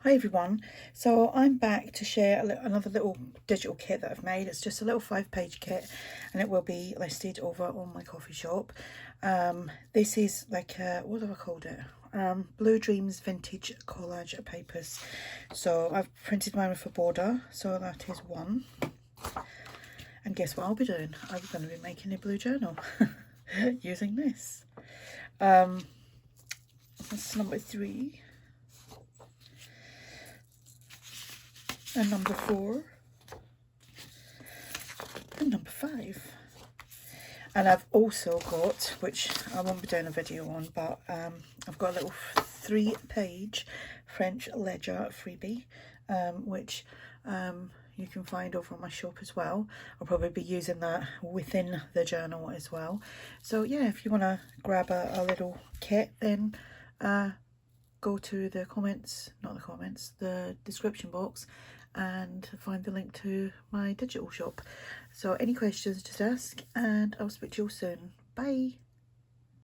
Hi everyone, so I'm back to share another little digital kit that I've made. It's just a little 5-page kit and it will be listed over on my coffee shop. This is like a, what have I called it? Blue Dreams Vintage Collage Papers. So I've printed mine with a border, so that is one. And guess what I'll be doing? I'm going to be making a blue journal using this. That's number 3. And number 4, and number 5. And I've also got, which I won't be doing a video on, but I've got a little 3-page French ledger freebie, which you can find over on my shop as well. I'll probably be using that within the journal as well. So yeah, if you want to grab a little kit, then go to the comments, not the comments, the description box, and find the link to my digital shop. So any questions, just ask, and I'll speak to you all soon. Bye.